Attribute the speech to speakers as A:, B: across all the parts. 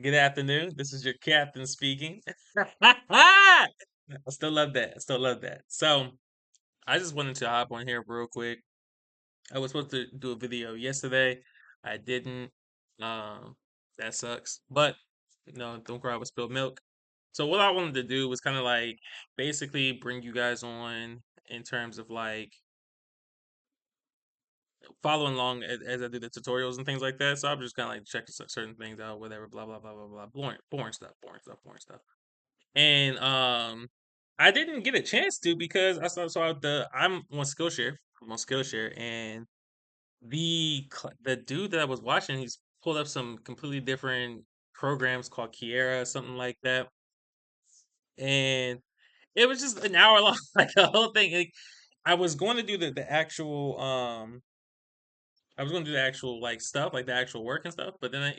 A: Good afternoon. This is your captain speaking. I still love that. I still love that. So I just wanted to hop on here real quick. I was supposed to do a video yesterday. I didn't. Um, that sucks. But don't cry with spilled milk. So what I wanted to do was kind of like basically bring you guys on in terms of like following along as I do the tutorials and things like that. So I'm just kind of like checking certain things out, whatever, blah blah blah blah blah, boring stuff, boring stuff, boring stuff. And I didn't get a chance to because I saw I'm on Skillshare. I'm on Skillshare, and the dude that I was watching, he's pulled up some completely different programs called Kiera, something like that, and it was just an hour long, like a whole thing. Like I was going to do the actual I was gonna do the actual like stuff, like the actual work and stuff, but then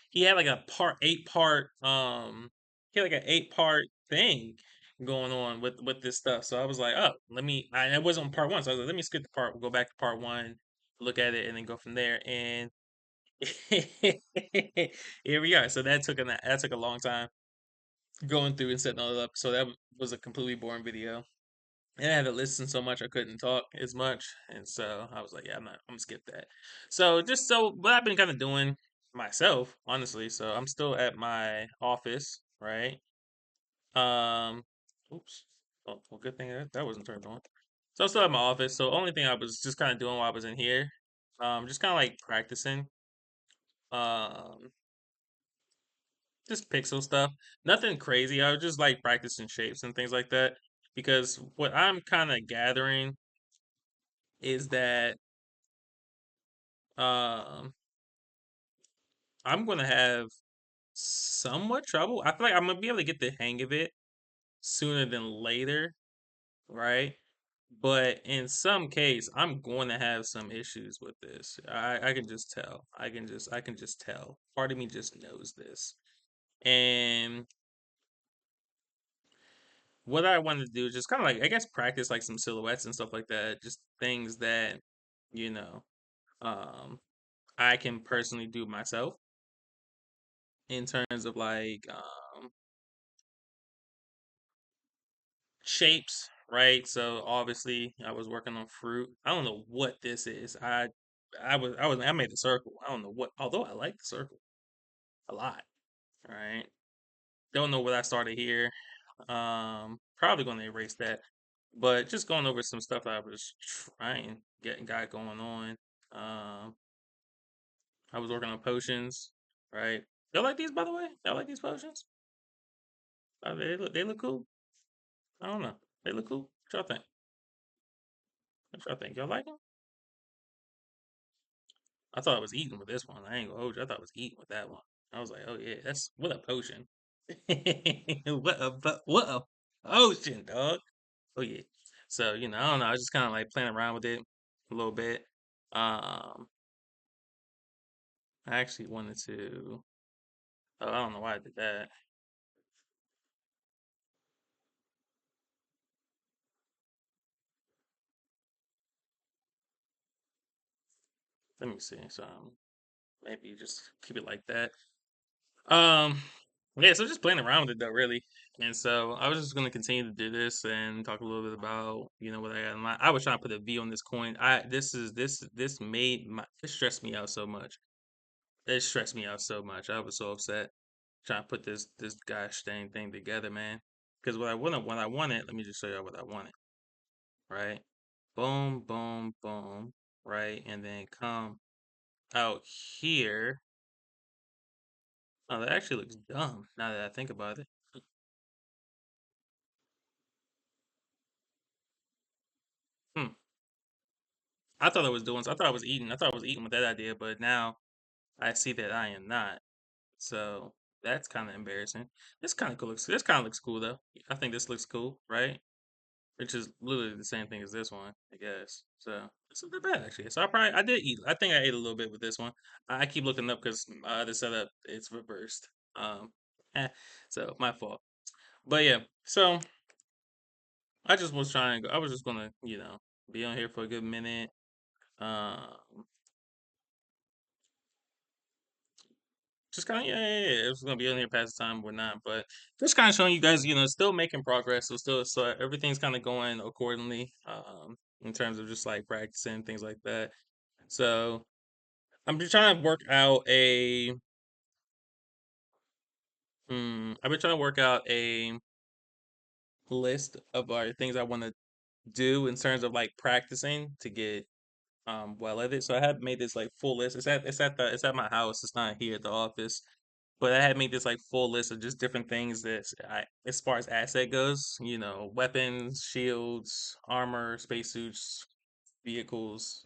A: he had like a eight part he had like an 8 part thing going on with this stuff. So I was like, oh, it wasn't on part one, so I was like, let me skip the part, go back to part one, look at it, and then go from there. And here we are. So that took a long time going through and setting all that up. So that was a completely boring video. And I had to listen so much I couldn't talk as much, and so I was like, "Yeah, I'm gonna skip that." So just so what I've been kind of doing myself, honestly. So I'm still at my office, right? Um, oops. Oh, well, good thing that wasn't turned on. So I'm still at my office. So only thing I was just kind of doing while I was in here, just kind of like practicing, um, just pixel stuff. Nothing crazy. I was just like practicing shapes and things like that. Because what I'm kind of gathering is that Um, I'm gonna have somewhat trouble. I feel like I'm gonna be able to get the hang of it sooner than later, right? But in some case, I'm going to have some issues with this. I can just tell. I can just tell. Part of me just knows this. And what I wanted to do is just kind of like I guess practice like some silhouettes and stuff like that. Just things that, you know, um I can personally do myself in terms of like shapes, right? So obviously I was working on fruit. I don't know what this is. I made the circle. I don't know what, although I like the circle a lot, right? Don't know what I started here. Probably gonna erase that. But just going over some stuff I was trying getting got going on. Um I was working on potions, right? Y'all like these by the way? Y'all like these potions? They look cool. I don't know. They look cool. What y'all think? What y'all think? Y'all like them? I thought I was eating with this one. I ain't gonna hold you. I thought I was eating with that one. I was like, oh yeah, that's what a potion. What a potion, dog. Oh yeah. So I don't know. I was just kind of like playing around with it a little bit. I actually wanted to. Oh, I don't know why I did that. Let me see. So maybe just keep it like that. Um, yeah, so just playing around with it though, really. And so I was just gonna continue to do this and talk a little bit about, what I got in mind. I was trying to put a V on this coin. This made it stressed me out so much. It stressed me out so much. I was so upset trying to put this gosh dang thing together, man. Because what I wanted, let me just show you what I wanted, right? Boom, boom, boom, right? And then come out here. Oh, that actually looks dumb now that I think about it. Hmm. I thought I was eating. I thought I was eating with that idea, but now I see that I am not. So that's kind of embarrassing. This kind of looks cool though. I think this looks cool, right? Which is literally the same thing as this one, I guess. So it's not that bad actually. So I did eat. I think I ate a little bit with this one. I keep looking up because the setup it's reversed. Eh, so my fault. But yeah, so I just was trying. I was just gonna be on here for a good minute. Um, just kind of yeah. It's gonna be on here past the time, whatnot. But just kind of showing you guys, still making progress. So everything's kind of going accordingly. In terms of just like practicing things like that. So I'm just trying to work out a. I've been trying to work out a list of things I want to do in terms of like practicing to get well at it. So I have made this like full list. It's at my house. It's not here at the office. But I had made this like full list of just different things as far as asset goes, weapons, shields, armor, spacesuits, vehicles,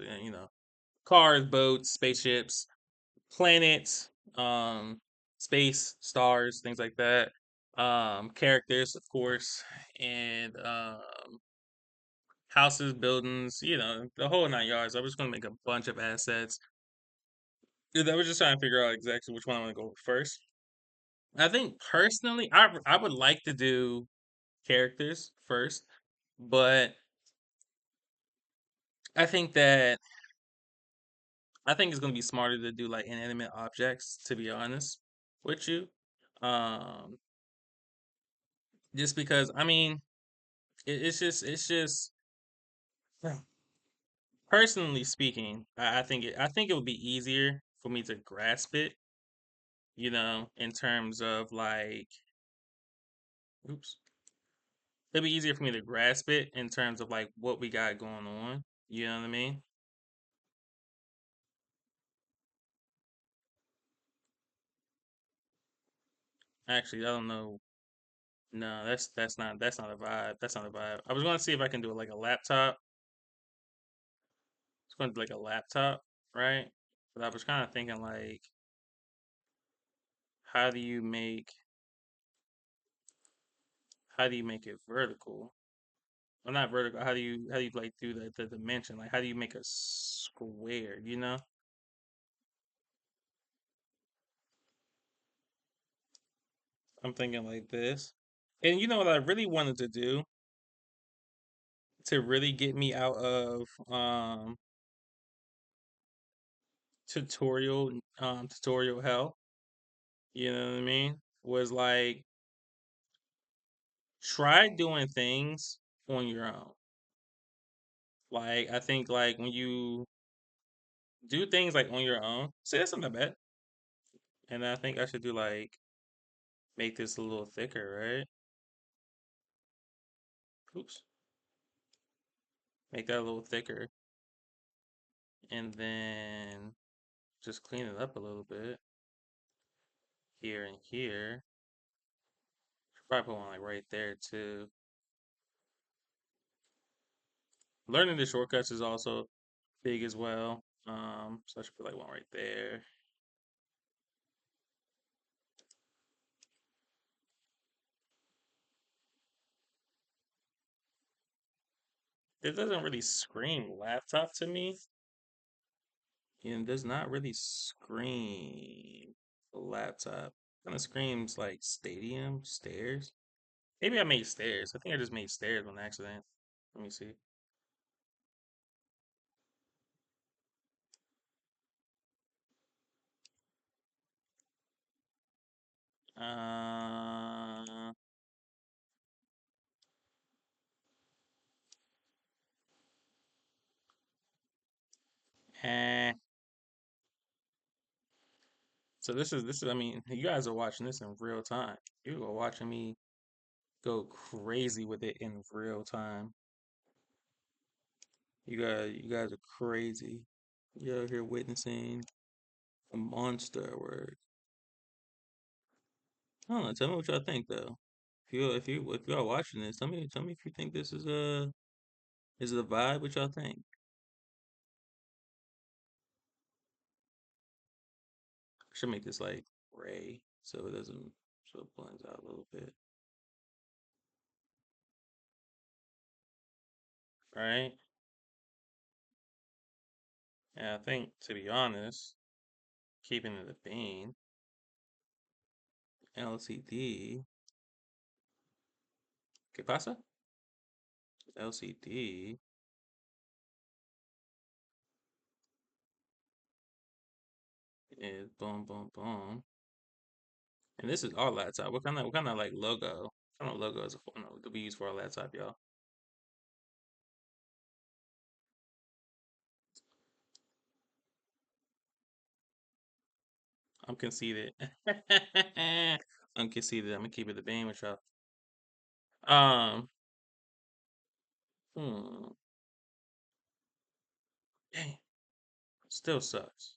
A: cars, boats, spaceships, planets, space, stars, things like that. Characters, of course, and houses, buildings, the whole nine yards. I was going to make a bunch of assets. I was just trying to figure out exactly which one I want to go with first. I think personally, I would like to do characters first, but I think that I think it's going to be smarter to do like inanimate objects. To be honest with you, um, just because I mean, it's just personally speaking, I think it would be easier for me to grasp it, in terms of like, oops, it'd be easier for me to grasp it in terms of like what we got going on. You know what I mean? Actually, I don't know. No, that's not a vibe. That's not a vibe. I was going to see if I can do it like a laptop. It's going to do like a laptop, right? But I was kind of thinking like, how do you make how do you make it vertical? Well, not vertical. How do you like do the dimension? Like, how do you make a square? I'm thinking like this. And you know what I really wanted to do to really get me out of tutorial hell, you know what I mean? Was like try doing things on your own. Like I think like when you do things like on your own, see that's not that bad. And I think I should do like make this a little thicker, right? Oops. Make that a little thicker. And then just clean it up a little bit here and here. Probably put one like right there too. Learning the shortcuts is also big as well. So I should put like one right there. It doesn't really scream laptop to me. And it does not really scream laptop. Kind of screams like stadium, stairs. Maybe I made stairs. I think I just made stairs on accident. Let me see. Uh, eh. So this is. I mean, you guys are watching this in real time. You are watching me go crazy with it in real time. You guys are crazy. You're out here witnessing a monster at work. I don't know. Tell me what y'all think though. If y'all watching this, tell me if you think this is it a vibe. What y'all think? I should make this like gray so it doesn't so it blends out a little bit, right? And I think to be honest, keeping it a bean, LCD. ¿Qué pasa? LCD is boom boom boom. And this is our laptop. What kind of like logo? What kind of logo is it for? No, do we use for our laptop, y'all? I'm conceited. I'm conceited. I'm gonna keep it the beam with y'all. Um, hmm, dang, still sucks.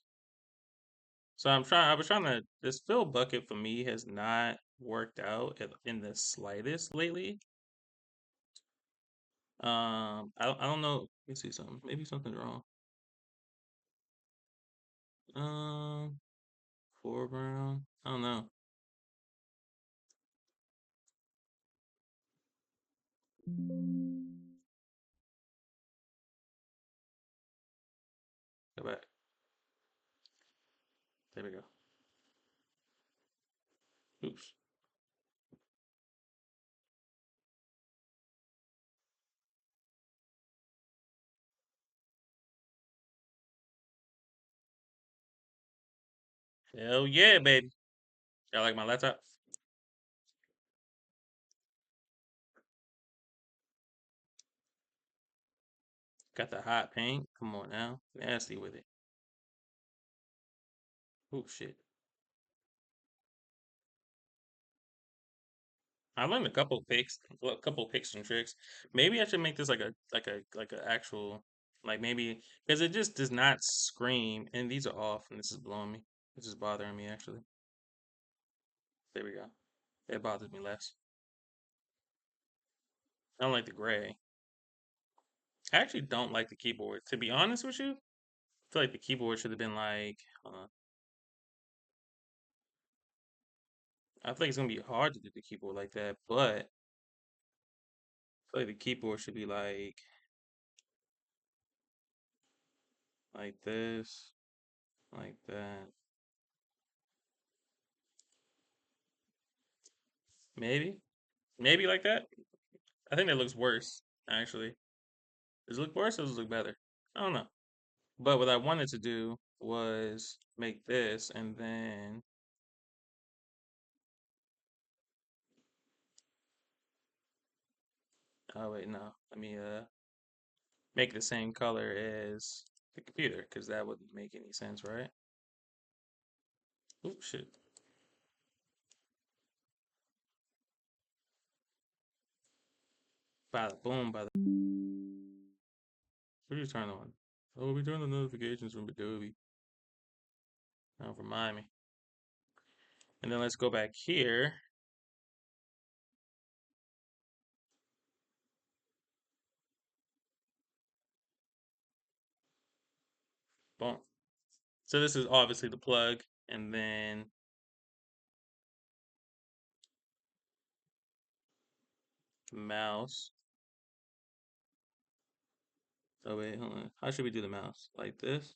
A: So I was trying to. This fill bucket for me has not worked out in the slightest lately. I don't know. Let me see something. Maybe something's wrong. Um, foreground. I don't know. Go back. There we go. Oops. Hell yeah, baby. Y'all like my laptop? Got the hot paint. Come on now. Nasty with it. Oh shit. I learned a couple picks and tricks. Maybe I should make this like a actual like maybe because it just does not scream. And these are off, and this is blowing me. This is bothering me actually. There we go. It bothers me less. I don't like the gray. I actually don't like the keyboard. To be honest with you, I feel like the keyboard should have been like. I think it's gonna be hard to do the keyboard like that, but I feel like the keyboard should be like this, like that. Maybe, maybe like that. I think that looks worse, actually. Does it look worse or does it look better? I don't know. But what I wanted to do was make this and then oh wait, no. Let me make the same color as the computer because that wouldn't make any sense, right? Oh shit. Bada boom, bada. What are you turn on? Oh, we turn the notifications from Adobe. Don't remind me. And then let's go back here. Boom. So this is obviously the plug, and then mouse. Oh wait, hold on. How should we do the mouse? Like this?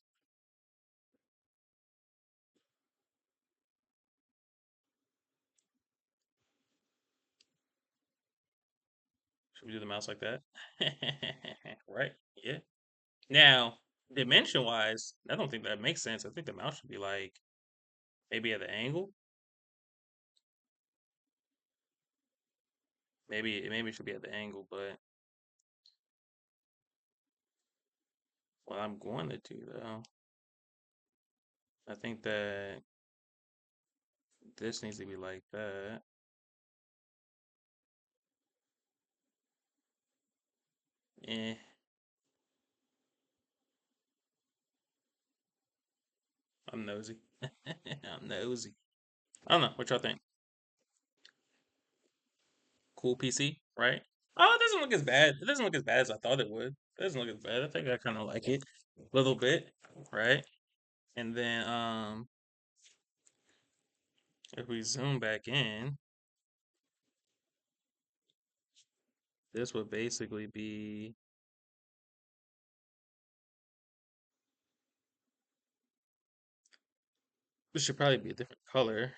A: Should we do the mouse like that? Right? Yeah. Now, dimension wise, I don't think that makes sense. I think the mouse should be like maybe at the angle. Maybe it should be at the angle, but what I'm going to do though, I think that this needs to be like that. Eh, I'm nosy. I'm nosy. I don't know. What y'all think? Cool PC, right? Oh, it doesn't look as bad. It doesn't look as bad as I thought it would. It doesn't look as bad. I think I kind of like it a little bit, right? And then if we zoom back in, this would basically be this should probably be a different color.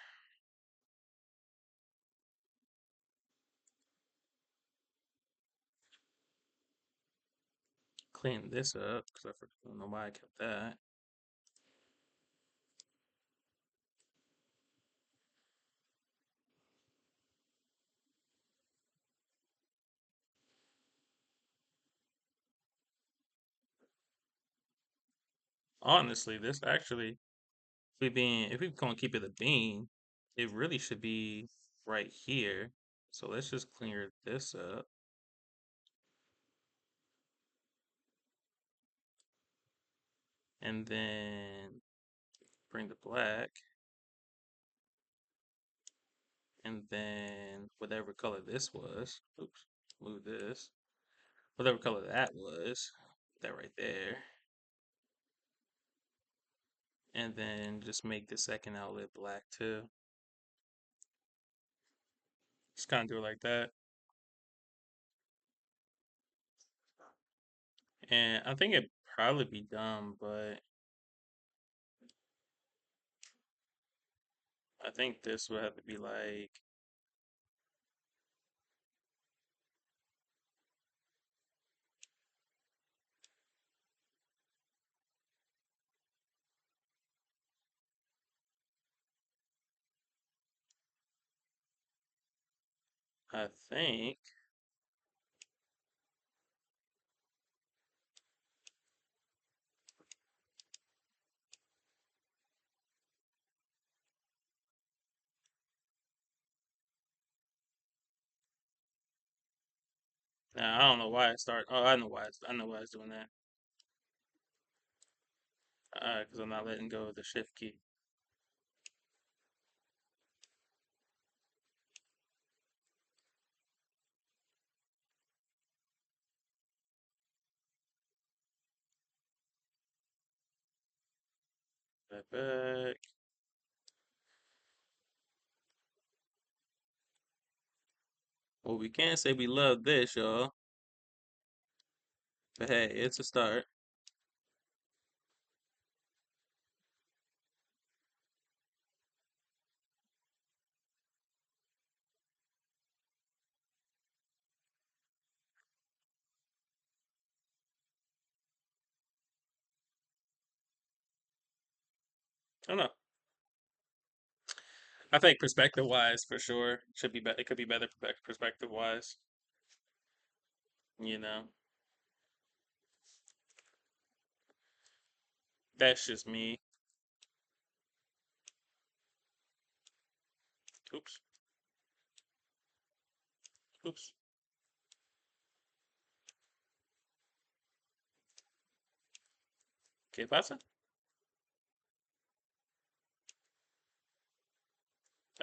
A: Clean this up because I don't know why I kept that. Honestly, this actually, if we gonna keep it a bean, it really should be right here. So let's just clear this up, and then bring the black, and then whatever color this was. Oops, move this. Whatever color that was, put that right there, and then just make the second outlet black too. Just kind of do it like that. And I think it'd probably be dumb, but I think this would have to be like, I think, now I don't know why it started. Oh, I know why it's doing that. Because I'm not letting go of the shift key. Right back. Well, we can't say we love this, y'all. But hey, it's a start. I don't know. I think perspective wise, for sure, should be better. It could be better perspective wise. You know, that's just me. Oops, oops. ¿Qué pasa?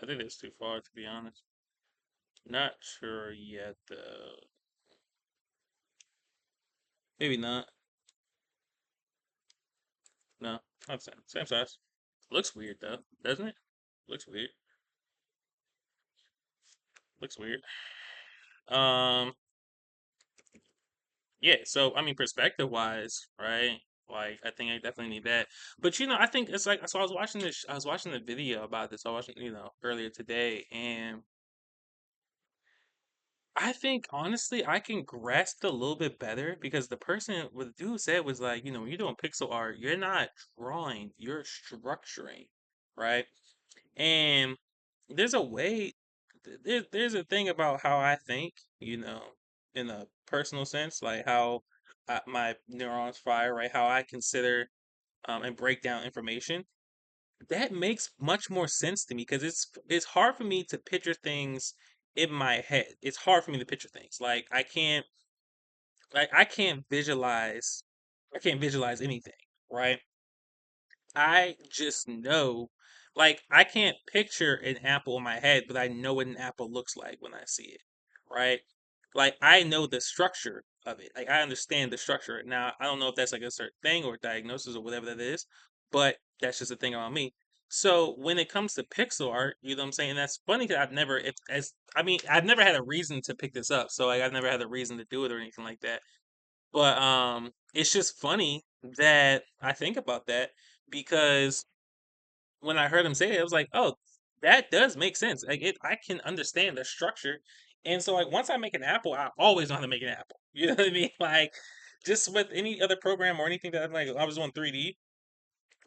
A: I think it's too far, to be honest. Not sure yet, though. Maybe not. No, not same size. Looks weird though, doesn't it? Looks weird. Looks weird. Um, yeah. So I mean, perspective wise, right? Like, I think I definitely need that. But I think it's like, so I was watching this. I was watching the video about this. I was watching, earlier today, and I think honestly, I can grasp it a little bit better because what the dude said was like, when you're doing pixel art, you're not drawing, you're structuring, right? And there's a way, there's a thing about how I think, in a personal sense, like how my neurons fire, right? How I consider and break down information. That makes much more sense to me because it's hard for me to picture things in my head. It's hard for me to picture things. I can't visualize anything, right? I just know, like, I can't picture an apple in my head, but I know what an apple looks like when I see it, right? Like, I know the structure of it. Like, I understand the structure. Now, I don't know if that's like a certain thing or diagnosis or whatever that is, but that's just a thing about me. So when it comes to pixel art, you know what I'm saying? That's funny because I mean, I've never had a reason to pick this up, so like, I've never had a reason to do it or anything like that. But it's just funny that I think about that because when I heard him say it, I was like, "Oh, that does make sense." I can understand the structure, and so like once I make an apple, I always know how to make an apple. You know what I mean? Like just with any other program or anything that I was doing 3D.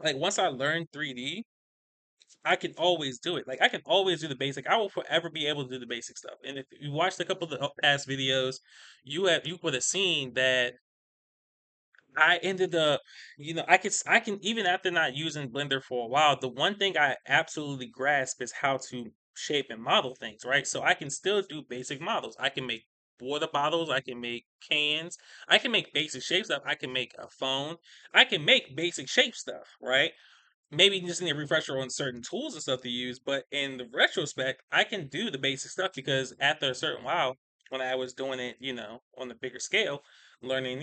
A: Like once I learned 3D, I can always do it. Like I can always do the basic. I will forever be able to do the basic stuff. And if you watched a couple of the past videos, you would have seen that I ended up, I can even after not using Blender for a while, the one thing I absolutely grasp is how to shape and model things, right? So I can still do basic models. I can make water bottles, I can make cans, I can make basic shape stuff, I can make a phone, I can make basic shape stuff, right? Maybe you just need a refresher on certain tools and stuff to use, but in the retrospect, I can do the basic stuff because after a certain while, when I was doing it, on a bigger scale, learning,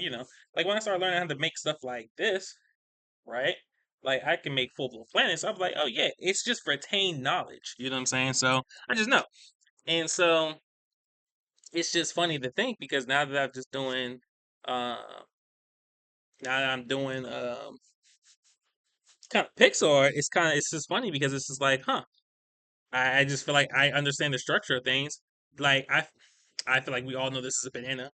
A: like when I started learning how to make stuff like this, right? Like I can make full blown planets. I'm like, oh yeah, it's just retained knowledge. You know what I'm saying? So I just know. And so it's just funny to think because now that I'm just doing uh now that I'm doing kind of Pixar, it's just funny because it's just like, huh, I just feel like I understand the structure of things. Like I feel like we all know this is a banana.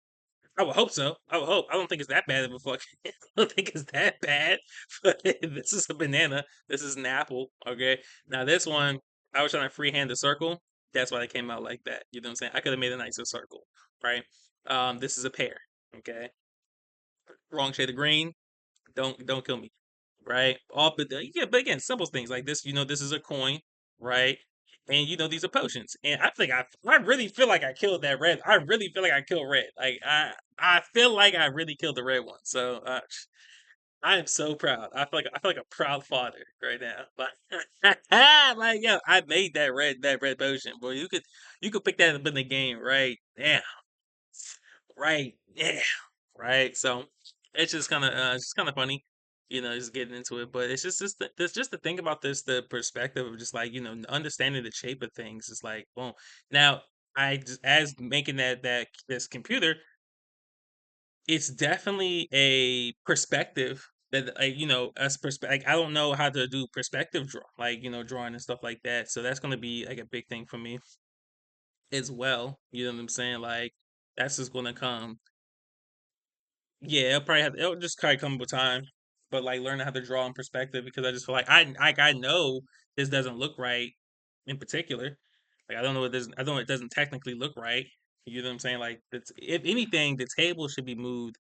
A: I would hope so. I would hope. I don't think it's that bad of a fuck. I don't think it's that bad. But this is a banana. This is an apple. Okay. Now this one, I was trying to freehand the circle. That's why it came out like that. You know what I'm saying? I could have made a nicer circle, right? This is a pear. Okay. Wrong shade of green. Don't kill me, right? All but yeah, but again, simple things like this. This is a coin, right? And these are potions. And I really feel like I killed that red. I really feel like I killed red. Like I feel like I really killed the red one. So I am so proud. I feel like a proud father right now. But like yo, I made that red potion. Boy, you could pick that up in the game, right? Yeah, right. Yeah, right? So it's just kind of funny, just getting into it. But it's just to think about this, the perspective of just like understanding the shape of things. It's like, boom. Now, I just as making that this computer, it's definitely a perspective that as perspective. Like, I don't know how to do perspective draw, like drawing and stuff like that. So that's gonna be like a big thing for me as well. You know what I'm saying? Like that's just gonna come. Yeah, it'll just kinda come with time, but, like, learning how to draw in perspective because I just feel like I know this doesn't look right in particular. Like, I know it doesn't technically look right. You know what I'm saying? Like, it's if anything, the table should be moved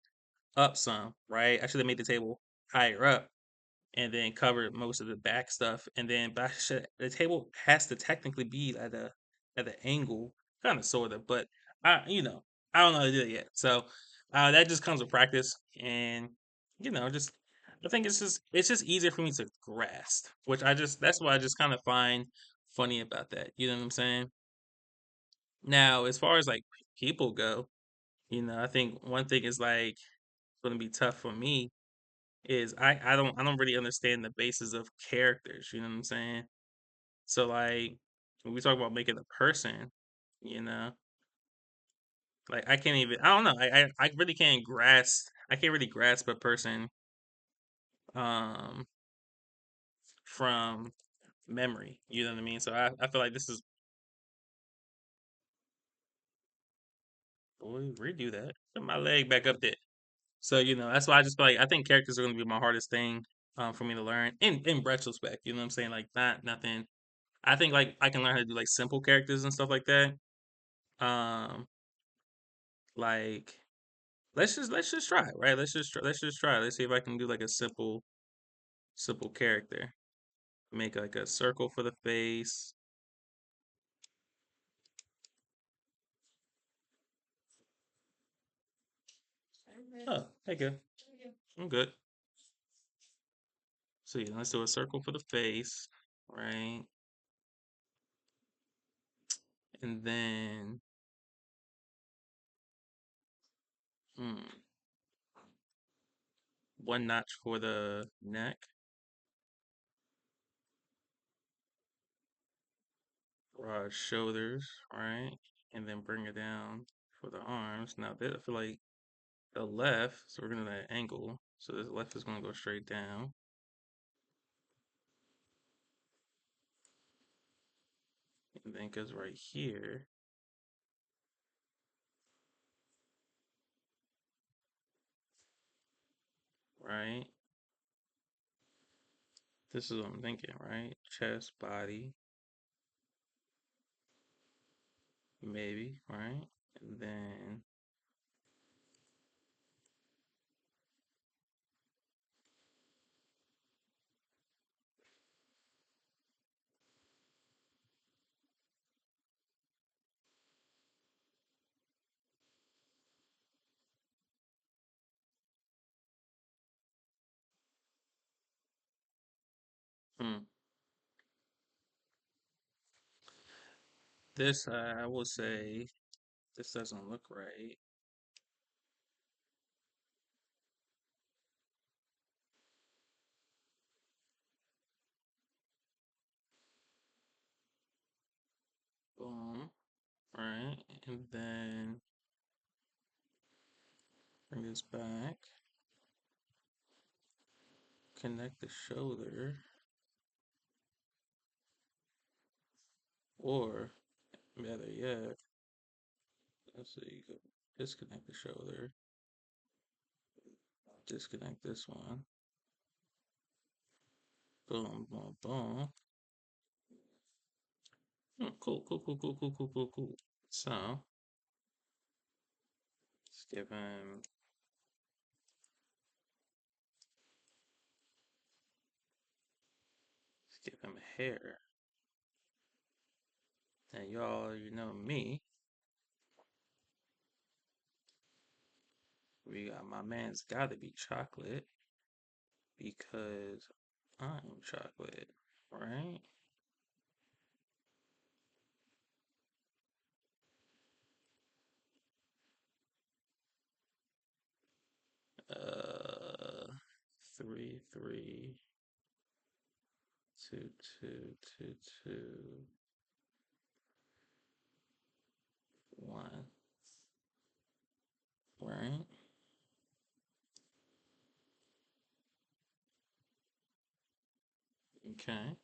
A: up some, right? I should have made the table higher up and then covered most of the back stuff, and then but the table has to technically be at an angle, kind of sort of, but I don't know how to do it yet. So that just comes with practice, and just I think it's just easier for me to grasp, which that's what I just kind of find funny about that. You know what I'm saying? Now, as far as like people go, I think one thing is like going to be tough for me is I don't really understand the basis of characters, you know what I'm saying? So like when we talk about making a person, you know, like I don't know, I really can't really grasp a person um from memory, you know what I mean? So I feel like this is boy, redo that. Put my leg back up there. So, that's why I just feel like I think characters are gonna be my hardest thing for me to learn in retrospect, you know what I'm saying? Like not nothing I think like I can learn how to do like simple characters and stuff like that. Um, like let's just try it, right? Let's just try. Let's see if I can do like a simple character. Make like a circle for the face. Oh, hey, good. I'm good. So yeah, let's do a circle for the face, right? And then hmm, one notch for the neck, shoulders, right? And then bring it down for the arms. Now that I feel like the left, so we're gonna do that angle. So this left is gonna go straight down, and then goes right here, right? This is what I'm thinking, right? Chest, body, maybe, right? And then Hmm. This I will say this doesn't look right. Boom. Right. And then bring this back. Connect the shoulder. Or better yet, let's see, you could disconnect the shoulder. Disconnect this one. Boom, boom, boom. Cool, cool, cool, cool, cool, cool, cool, cool. So let's give him hair. And y'all, you know me. We got my man's gotta be chocolate because I'm chocolate, right? Uh, 3 3 2 2 2 1, right? Okay.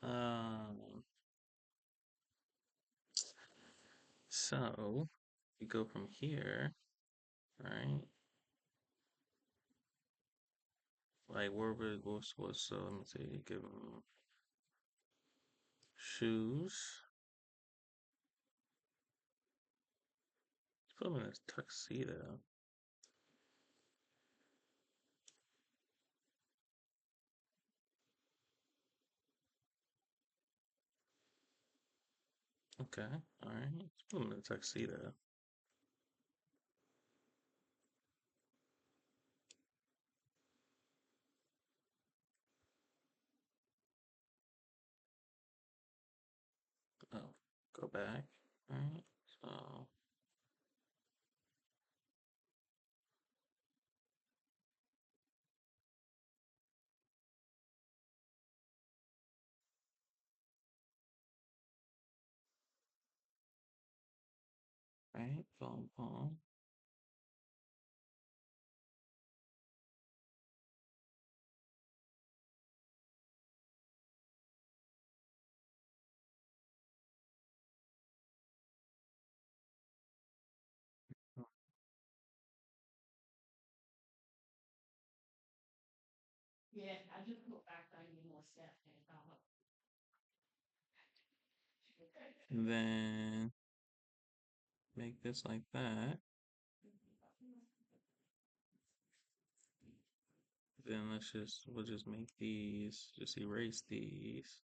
A: Um, so we go from here, right? Like where would what's so let me see, give him shoes. Put him in a tuxedo. Okay, all right. Let's put him in a tuxedo. Oh, go back. All right. So, right. Boom, boom. And then make this like that. Then we'll just make these, just erase these.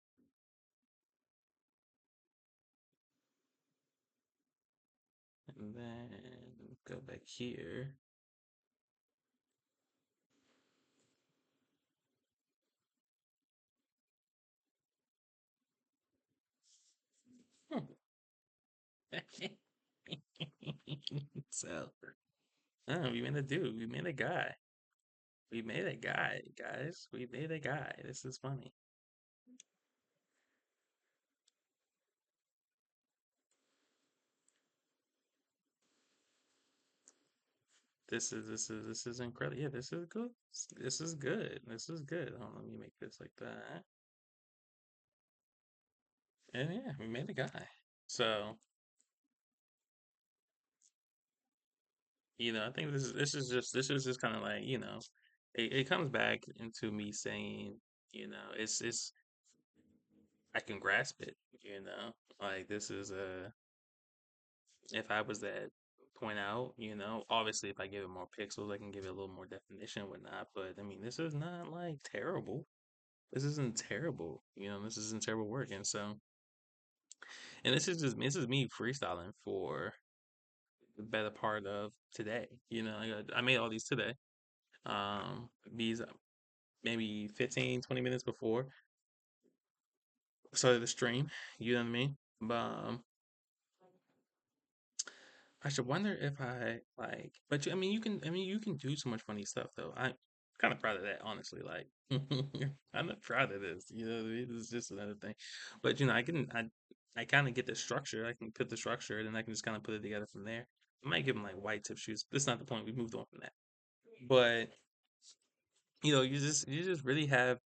A: And then go back here. Hmm. So, we made a dude. We made a guy. We made a guy, guys. We made a guy. This is funny. This is incredible. Yeah, this is good. This is good. This is good. Hold on, let me make this like that. And yeah, we made a guy. So, I think this is just kind of like, it comes back into me saying, it's I can grasp it, like this is a if I was that point out, obviously if I give it more pixels, I can give it a little more definition and whatnot. But I mean, this is not like terrible. This isn't terrible, this isn't terrible work. And this is me freestyling for the better part of today. I made all these today. These maybe 15, 20 minutes before I started the stream. You know what I mean? But I should wonder if I like, but I mean, you can do so much funny stuff though. I'm kind of proud of that, honestly. Like, I'm not proud of this. You know what I mean? This is just another thing. But I kind of get the structure. I can put the structure, and then I can just kind of put it together from there. I might give them like white tip shoes. That's not the point. We moved on from that. But you just really have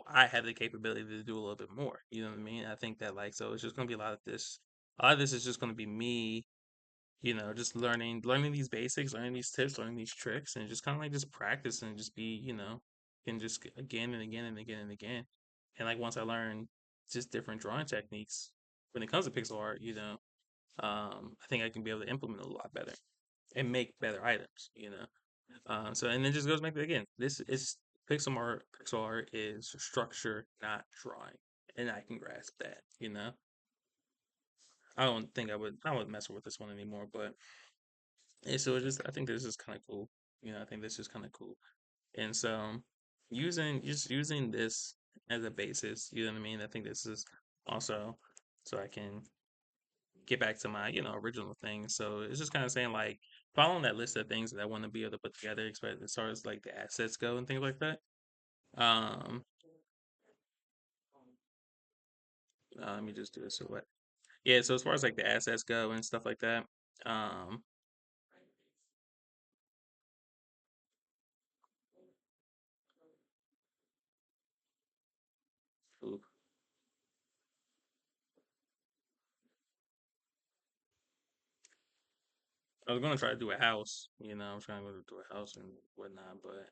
A: I have the capability to do a little bit more. You know what I mean? I think that like so it's just gonna be a lot of this. A lot of this is just gonna be me, just learning these basics, learning these tips, learning these tricks, and just kind of like just practice and just be, and just again and again and again and again. And like once I learn just different drawing techniques when it comes to pixel art, I think I can be able to implement it a lot better and make better items. So and it just goes back to again, this is pixel art is structure, not drawing. And I can grasp that, I don't think I wouldn't mess with this one anymore, but so it's just I think this is kind of cool. I think this is kind of cool. And so using this as a basis, you know what I mean? I think this is also so I can get back to my, original thing. So it's just kind of saying like following that list of things that I want to be able to put together, especially as far as like the assets go and things like that. Um, let me just do this or what? Yeah, so as far as like the assets go and stuff like that, um, ooh, I was gonna try to do a house, I was trying to go do a house and whatnot, but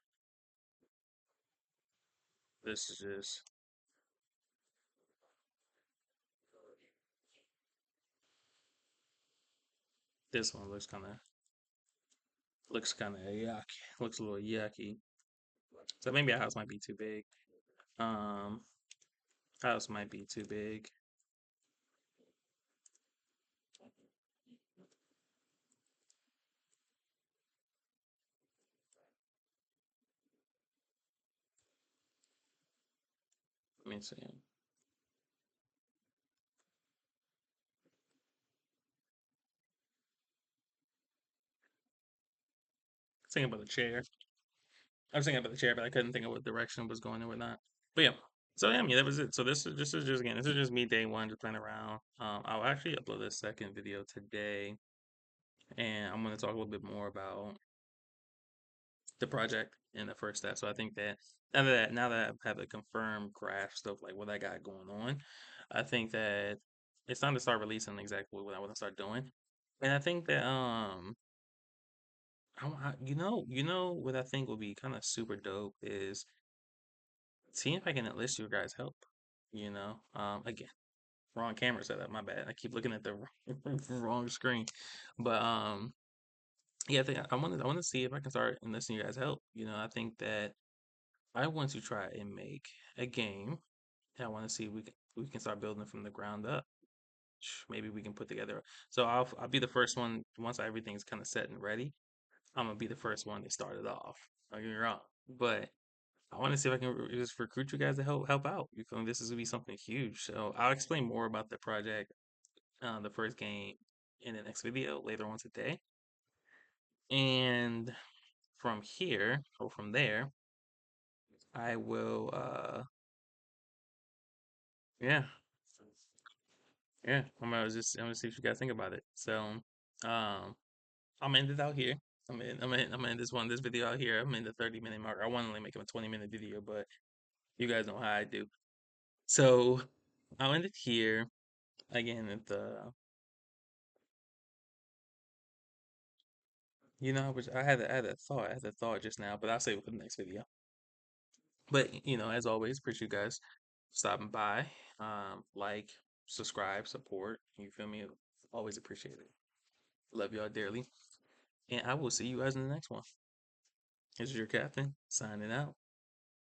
A: this is just this one looks kind of yucky, looks a little yucky. So maybe a house might be too big. Um, house might be too big. Let me see. Thinking about the chair. I was thinking about the chair, but I couldn't think of what direction it was going or whatnot. But yeah. So yeah, I mean that was it. So this is just again, this is just me day one, just playing around. I'll actually upload a second video today, and I'm gonna talk a little bit more about the project in the first step. So I think that now that I have a confirmed grasp of like what I got going on, I think that it's time to start releasing exactly what I want to start doing. And I think that what I think would be kind of super dope is seeing if I can enlist your guys' help. Again, wrong camera setup. My bad. I keep looking at the wrong screen. But yeah, I want to see if I can start enlisting you guys' help. I think that I want to try and make a game. And I want to see if we can start building from the ground up. Maybe we can put together. So I'll be the first one once everything's kind of set and ready. I'm gonna be the first one to start it off. Don't get me wrong, but I want to see if I can just recruit you guys to help out. You feel me? This is gonna be something huge. So I'll explain more about the project, the first game, in the next video later on today. And from here or from there, I will yeah, yeah. I'm gonna see what you guys think about it. So um I'm gonna end it out here. I'm gonna end this video out here. I'm in the 30-minute mark. I want to only make him a 20-minute video, but you guys know how I do. So I'll end it here. Again, at the I had a thought just now, but I'll save it for the next video. But as always, appreciate you guys stopping by. Like, subscribe, support. You feel me? Always appreciate it. Love y'all dearly. And I will see you guys in the next one. This is your captain signing out.